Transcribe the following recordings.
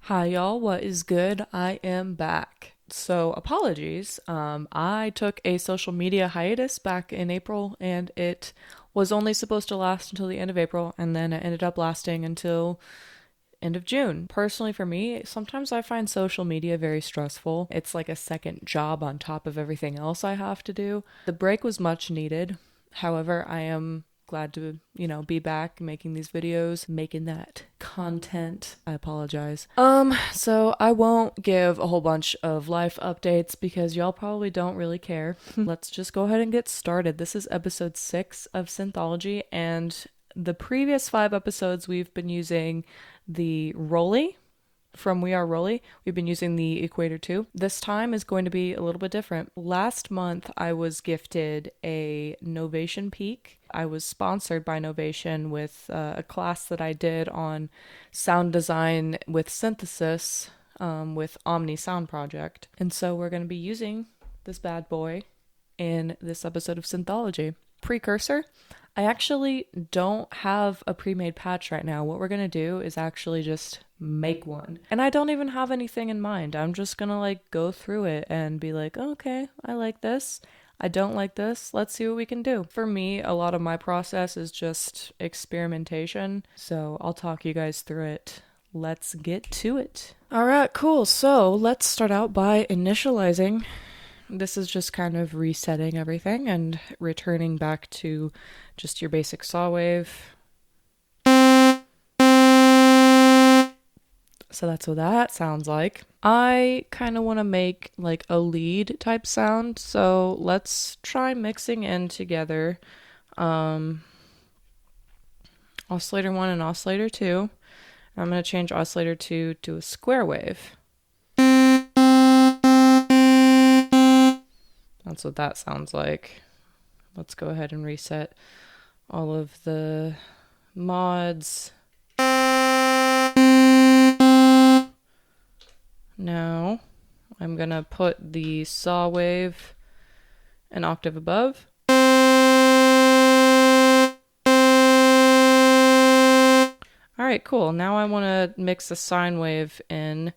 Hi y'all, what is good? I am back. So apologies. I took a social media hiatus back in April and it was only supposed to last until the end of April and then it ended up lasting until end of June. Personally for me, sometimes I find social media very stressful. It's like a second job on top of everything else I have to do. The break was much needed. However, I am glad to, be back making these videos, making that content. I apologize. So I won't give a whole bunch of life updates because y'all probably don't really care. Let's just go ahead and get started. This is episode 6 of Synthology, and the previous 5 episodes we've been using the Rolly from We Are Rolly. We've been using the Equator 2. This time is going to be a little bit different. Last month, I was gifted a Novation Peak. I was sponsored by Novation with a class that I did on sound design with synthesis with Omni Sound Project. And so we're going to be using this bad boy in this episode of Synthology. Precursor, I actually don't have a pre-made patch right now. What we're going to do is actually just make one. And I don't even have anything in mind. I'm just going to go through it and be like, oh, okay, I like this. I don't like this. Let's see what we can do. For me, a lot of my process is just experimentation. So I'll talk you guys through it. Let's get to it. All right, cool. So let's start out by initializing. This is just kind of resetting everything and returning back to just your basic saw wave. So that's what that sounds like. I kind of want to make like a lead type sound, so let's try mixing in together oscillator 1 and oscillator 2. I'm going to change oscillator 2 to a square wave. That's what that sounds like. Let's go ahead and reset all of the mods. Now I'm going to put the saw wave an octave above. Alright, cool. Now I want to mix the sine wave in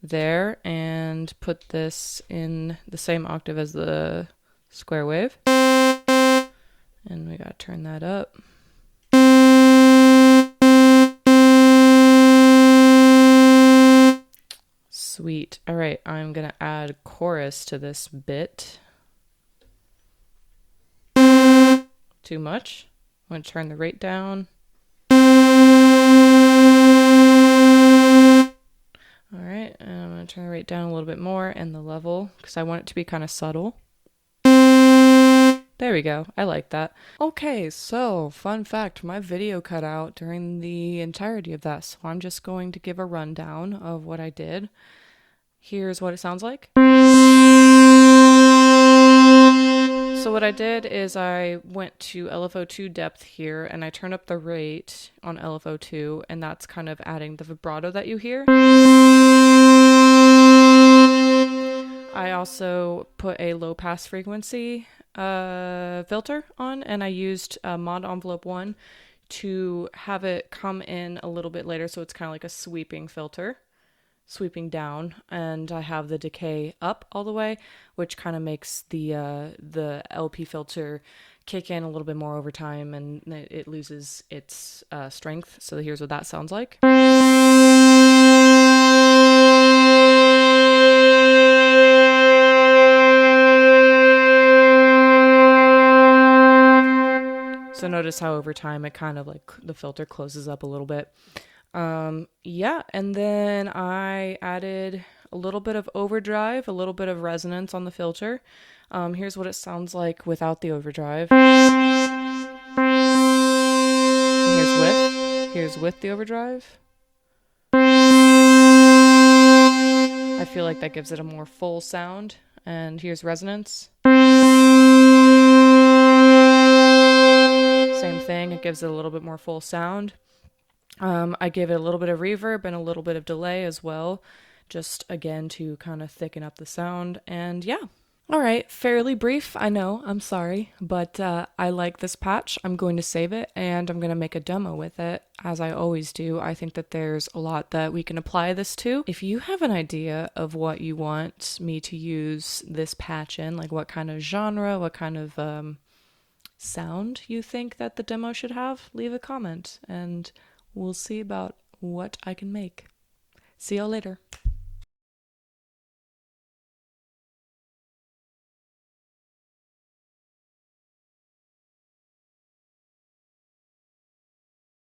there and put this in the same octave as the square wave. And we gotta turn that up. Sweet. Alright, I'm gonna add chorus to this bit. Too much. I'm gonna turn the rate down. Alright, and I'm going to turn the rate down a little bit more and the level because I want it to be kind of subtle. There we go. I like that. Okay, so fun fact, my video cut out during the entirety of that, so I'm just going to give a rundown of what I did. Here's what it sounds like. So what I did is I went to LFO2 depth here and I turned up the rate on LFO2, and that's kind of adding the vibrato that you hear. I also put a low pass frequency filter on, and I used mod envelope 1 to have it come in a little bit later, so it's kind of like a sweeping filter, sweeping down, and I have the decay up all the way, which kind of makes the LP filter kick in a little bit more over time, and it loses its strength. So here's what that sounds like. So notice how over time it kind of like the filter closes up a little bit. Yeah, and then I added a little bit of overdrive, a little bit of resonance on the filter. Here's what it sounds like without the overdrive. Here's with the overdrive. I feel like that gives it a more full sound. And here's resonance. Same thing, it gives it a little bit more full sound. I gave it a little bit of reverb and a little bit of delay as well, just again to kind of thicken up the sound. And yeah, All right, fairly brief, I know, I'm sorry, but I like this patch. I'm going to save it and I'm going to make a demo with it, as I always do. I think that there's a lot that we can apply this to. If you have an idea of what you want me to use this patch in, like what kind of genre, what kind of sound you think that the demo should have, leave a comment and we'll see about what I can make. See y'all later.